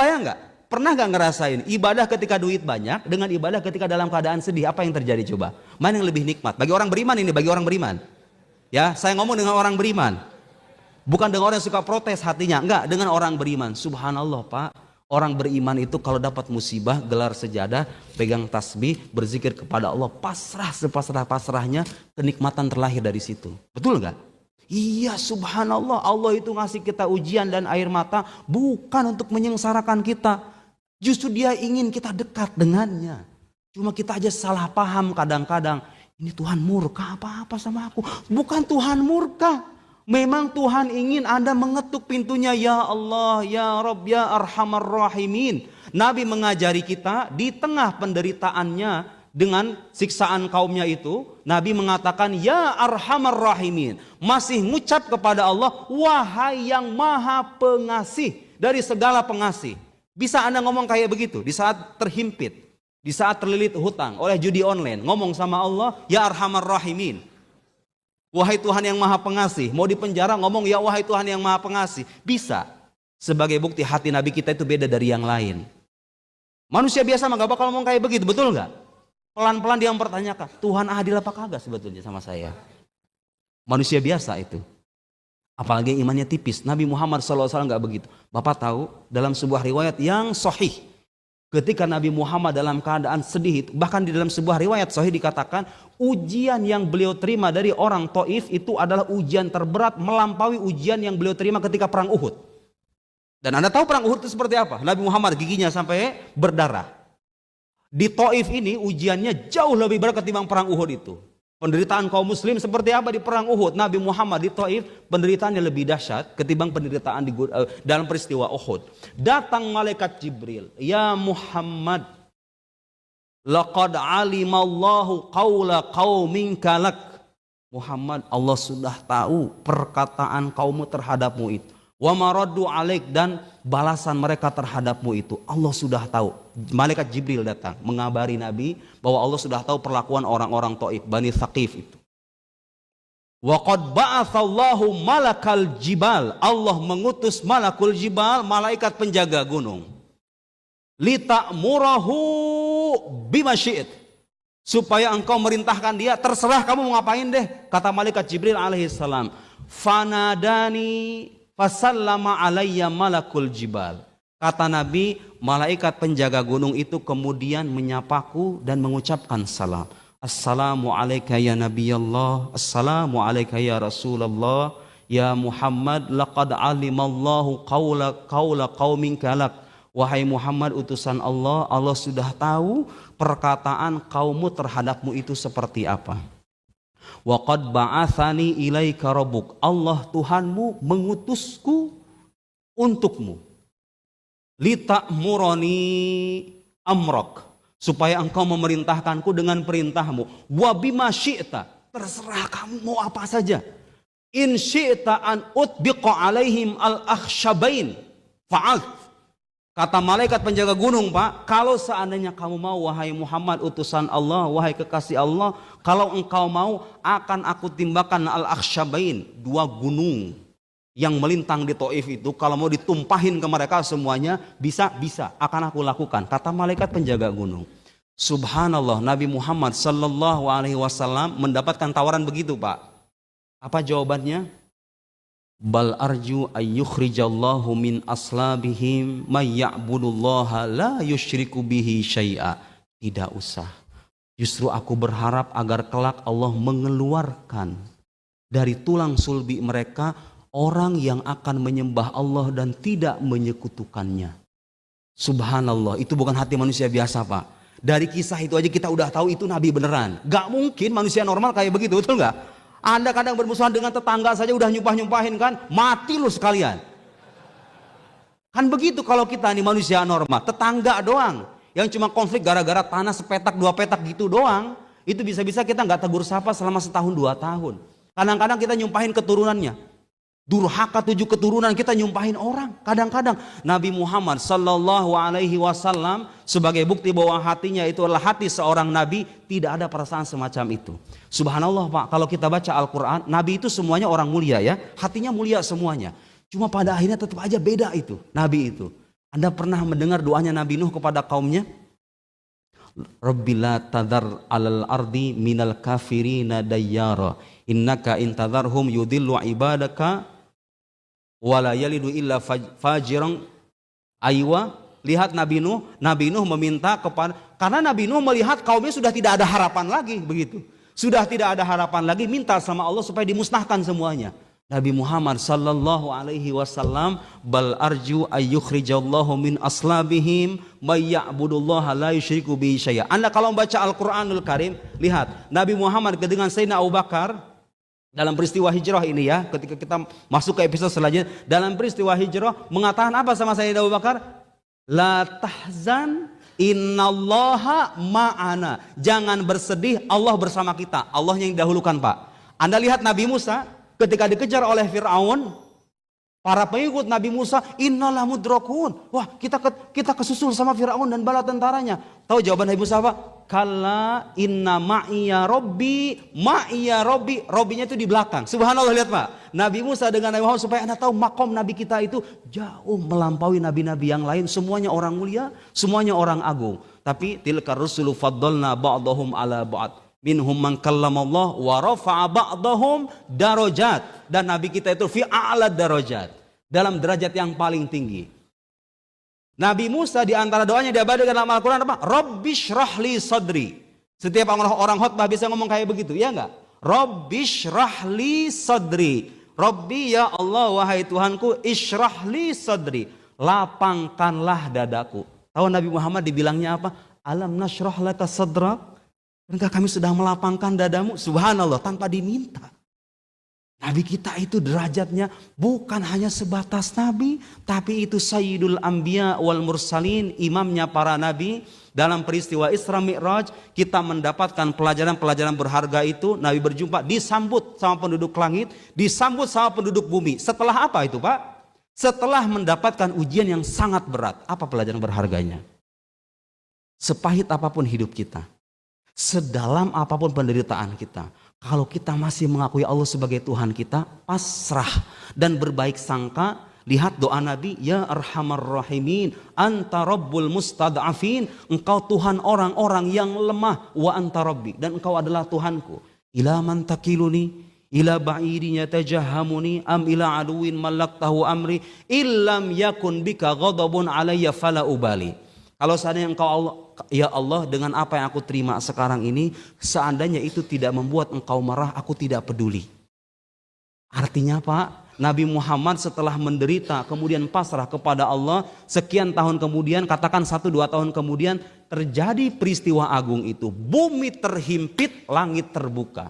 kebayang nggak? Pernah nggak ngerasain ibadah ketika duit banyak dengan ibadah ketika dalam keadaan sedih? Apa yang terjadi coba? Mana yang lebih nikmat? Bagi orang beriman ini, bagi orang beriman. Ya, saya ngomong dengan orang beriman. Bukan dengan orang yang suka protes hatinya. Enggak, dengan orang beriman. Subhanallah Pak. Orang beriman itu kalau dapat musibah, gelar sejadah, pegang tasbih, berzikir kepada Allah, pasrah sepasrah-pasrahnya, kenikmatan terlahir dari situ. Betul nggak? Iya, subhanallah, Allah itu ngasih kita ujian dan air mata bukan untuk menyengsarakan kita. Justru Dia ingin kita dekat dengannya. Cuma kita aja salah paham kadang-kadang. Ini Tuhan murka apa-apa sama aku. Bukan Tuhan murka. Memang Tuhan ingin Anda mengetuk pintunya. Ya Allah, Ya Rabb, Ya Arhamar Rahimin. Nabi mengajari kita di tengah penderitaannya dengan siksaan kaumnya itu. Nabi mengatakan Ya Arhamar Rahimin. Masih ngucap kepada Allah, wahai yang maha pengasih dari segala pengasih. Bisa Anda ngomong kayak begitu di saat terhimpit, di saat terlilit hutang oleh judi online. Ngomong sama Allah, Ya Arhamar Rahimin. Wahai Tuhan yang maha pengasih. Mau dipenjara ngomong ya wahai Tuhan yang maha pengasih. Bisa. Sebagai bukti hati Nabi kita itu beda dari yang lain. Manusia biasa mah gak bakal ngomong kayak begitu, betul gak? Pelan-pelan dia mempertanyakan, Tuhan adil apa kagak sebetulnya sama saya? Manusia biasa itu. Apalagi imannya tipis. Nabi Muhammad SAW gak begitu. Bapak tahu dalam sebuah riwayat yang sahih, ketika Nabi Muhammad dalam keadaan sedih itu, bahkan di dalam sebuah riwayat sahih dikatakan ujian yang beliau terima dari orang Taif itu adalah ujian terberat melampaui ujian yang beliau terima ketika perang Uhud. Dan Anda tahu perang Uhud itu seperti apa? Nabi Muhammad giginya sampai berdarah. Di Taif ini ujiannya jauh lebih berat ketimbang perang Uhud itu. Penderitaan kaum muslim seperti apa di perang Uhud? Nabi Muhammad di Taif penderitaannya lebih dahsyat ketimbang penderitaan dalam peristiwa Uhud. Datang malaikat Jibril, ya Muhammad, laqad alimallahu qawla qauminka lak. Muhammad, Allah sudah tahu perkataan kaummu terhadapmu itu. Wa maraddu alaik, dan balasan mereka terhadapmu itu Allah sudah tahu. Malaikat Jibril datang mengabari Nabi bahwa Allah sudah tahu perlakuan orang-orang Taif, Bani Thaqif itu. Wa qad ba'atsallahu malakal jibal, Allah mengutus malakul jibal, malaikat penjaga gunung. Li ta'murahu bima syi'it, supaya engkau merintahkan dia, terserah kamu mau ngapain deh, kata malaikat Jibril alaihissalam. Fanadani fasallama alayya malakul jibal. Kata Nabi, malaikat penjaga gunung itu kemudian menyapaku dan mengucapkan salam. Assalamu alayka ya Nabiyallah, assalamu alayka ya Rasulullah, ya Muhammad, laqad alimallahu qawla qauminka lak. Wahai Muhammad utusan Allah, Allah sudah tahu perkataan kaummu terhadapmu itu seperti apa. Wa qad ba'athani ilaika rabbuk, Allah Tuhanmu mengutusku untukmu. Li ta'murani amrak, supaya engkau memerintahkanku dengan perintahmu. Wa bima syi'ta, terserah kamu mau apa saja. In syi'ta an utbiqa alaihim al-akhshabain fa'al. Kata malaikat penjaga gunung, Pak, kalau seandainya kamu mau wahai Muhammad utusan Allah, wahai kekasih Allah, kalau engkau mau akan aku timbahkan al-akhshabain, dua gunung yang melintang di Taif itu, kalau mau ditumpahin ke mereka semuanya, bisa akan aku lakukan, kata malaikat penjaga gunung. Subhanallah, Nabi Muhammad sallallahu alaihi wasallam mendapatkan tawaran begitu, Pak. Apa jawabannya? Bal arju ayyukhrijallahu min aslabihim may ya'budullaha la yusyriku bihi syai'a. Tidak usah. Justru aku berharap agar kelak Allah mengeluarkan dari tulang sulbi mereka orang yang akan menyembah Allah dan tidak menyekutukannya. Subhanallah, itu bukan hati manusia biasa, Pak. Dari kisah itu aja kita udah tahu itu Nabi beneran. Gak mungkin manusia normal kayak begitu, betul gak? Anda kadang bermusuhan dengan tetangga saja udah nyumpah-nyumpahin kan, mati lu sekalian. Kan begitu kalau kita nih manusia normal, tetangga doang yang cuma konflik gara-gara tanah sepetak dua petak gitu doang, itu bisa-bisa kita nggak tegur sapa selama setahun 2 tahun. Kadang-kadang kita nyumpahin keturunannya, durhaka 7 keturunan kita nyumpahin orang. Kadang-kadang Nabi Muhammad sallallahu alaihi wasallam sebagai bukti bahwa hatinya itu adalah hati seorang nabi, tidak ada perasaan semacam itu. Subhanallah, Pak, kalau kita baca Al-Quran, nabi itu semuanya orang mulia ya, hatinya mulia semuanya. Cuma pada akhirnya tetap aja beda itu, nabi itu. Anda pernah mendengar doanya Nabi Nuh kepada kaumnya? Rabbi la tadhar alal ardi minal kafirina dayyara innaka intadharhum yudillu ibadaka wala yalidu illa fajiran. Aywa, lihat Nabi Nuh meminta kepada, karena Nabi Nuh melihat kaumnya sudah tidak ada harapan lagi, begitu. Sudah tidak ada harapan lagi, minta sama Allah supaya dimusnahkan semuanya. Nabi Muhammad sallallahu alaihi wasallam, bal arju ayyukhrijallahu min aslabihim may ya'budullaha la yusyriku bihi syai'a. Anda kalau membaca Al-Qur'anul Karim, lihat Nabi Muhammad dengan Sayyidina Abu Bakar dalam peristiwa hijrah ini ya, ketika kita masuk ke episode selanjutnya, dalam peristiwa hijrah mengatakan apa sama Sayyidina Abu Bakar? La tahzan innallaha ma'ana. Jangan bersedih, Allah bersama kita. Allah yang didahulukan, Pak. Anda lihat Nabi Musa ketika dikejar oleh Fir'aun, para pengikut Nabi Musa, innalah mudrakun. Wah, kita kesusul sama Fir'aun dan bala tentaranya. Tahu jawaban Nabi Musa apa? Kalla inna ma'iya robbi, ma'iya robbi. Robbinya itu di belakang. Subhanallah, lihat Pak. Nabi Musa dengan Nabi Muhammad, supaya Anda tahu makom Nabi kita itu jauh melampaui Nabi-Nabi yang lain. Semuanya orang mulia, semuanya orang agung. Tapi tilka rusulu faddalna ba'dahum ala ba'd. Minhum man kallamallah wa rafa'a ba'dahum darajat. Dan Nabi kita itu fi a'la darajat, dalam derajat yang paling tinggi. Nabi Musa di antara doanya diabadikan dalam Al-Quran apa? Rabbishrahli sadri. Setiap orang khutbah bisa ngomong kayak begitu, ya enggak? Rabbishrahli sadri. Rabbi, ya Allah, wahai Tuhanku, ishrahli sadri. Lapangkanlah dadaku. Tahu Nabi Muhammad dibilangnya apa? Alam nashrah laka sadrak. Bukankah kami sudah melapangkan dadamu? Subhanallah, tanpa diminta. Nabi kita itu derajatnya bukan hanya sebatas nabi, tapi itu sayyidul anbiya wal mursalin, imamnya para nabi. Dalam peristiwa Isra Mi'raj kita mendapatkan pelajaran-pelajaran berharga itu. Nabi berjumpa, disambut sama penduduk langit, disambut sama penduduk bumi. Setelah apa itu, Pak? Setelah mendapatkan ujian yang sangat berat. Apa pelajaran berharganya? Sepahit apapun hidup kita, sedalam apapun penderitaan kita, kalau kita masih mengakui Allah sebagai Tuhan kita, pasrah dan berbaik sangka. Lihat doa Nabi, ya arhamar rahimin, anta rabbul mustad'afin. Engkau Tuhan orang-orang yang lemah, wa anta rabbi, dan engkau adalah Tuhanku. Ila man takiluni, ila ba'idin yatajahamuni, am ila aduwin malaktahu amri, illam yakun bika ghadabun alayya fala ubali. Kalau seandainya engkau Allah, ya Allah, dengan apa yang aku terima sekarang ini, seandainya itu tidak membuat engkau marah, aku tidak peduli. Artinya Pak, Nabi Muhammad setelah menderita kemudian pasrah kepada Allah, sekian tahun kemudian, katakan 1-2 tahun kemudian, terjadi peristiwa agung itu. Bumi terhimpit, langit terbuka.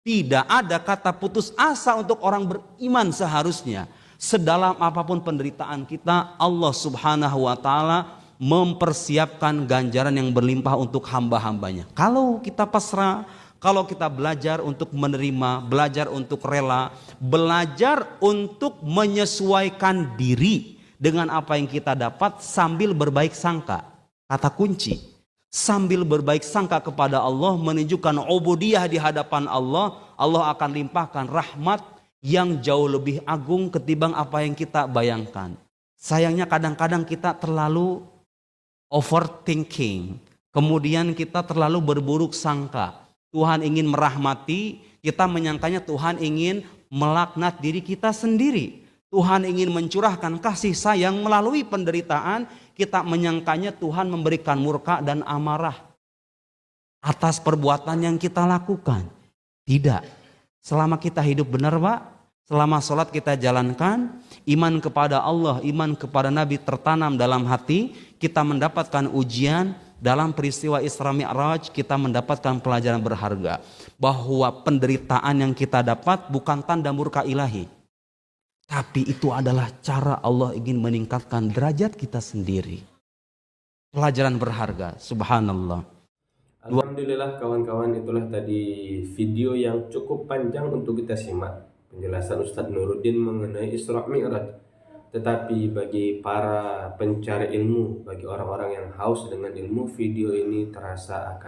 Tidak ada kata putus asa untuk orang beriman seharusnya. Sedalam apapun penderitaan kita, Allah Subhanahu wa ta'ala mempersiapkan ganjaran yang berlimpah untuk hamba-hambanya. Kalau kita pasrah, kalau kita belajar untuk menerima, belajar untuk rela, belajar untuk menyesuaikan diri dengan apa yang kita dapat sambil berbaik sangka. Kata kunci, sambil berbaik sangka kepada Allah, menunjukkan ubudiyah di hadapan Allah, Allah akan limpahkan rahmat yang jauh lebih agung ketimbang apa yang kita bayangkan. Sayangnya kadang-kadang kita terlalu overthinking, kemudian kita terlalu berburuk sangka. Tuhan ingin merahmati, kita menyangkanya Tuhan ingin melaknat diri kita sendiri. Tuhan ingin mencurahkan kasih sayang melalui penderitaan, kita menyangkanya Tuhan memberikan murka dan amarah atas perbuatan yang kita lakukan. Tidak. Selama kita hidup benar Pak, selama sholat kita jalankan, iman kepada Allah, iman kepada Nabi tertanam dalam hati, kita mendapatkan ujian. Dalam peristiwa Isra Mi'raj kita mendapatkan pelajaran berharga, bahwa penderitaan yang kita dapat bukan tanda murka ilahi, tapi itu adalah cara Allah ingin meningkatkan derajat kita sendiri. Pelajaran berharga, subhanallah. Alhamdulillah kawan-kawan, itulah tadi video yang cukup panjang untuk kita simak penjelasan Ustadz Nuruddin mengenai Isra Mi'raj. Tetapi bagi para pencari ilmu, bagi orang-orang yang haus dengan ilmu, video ini terasa akan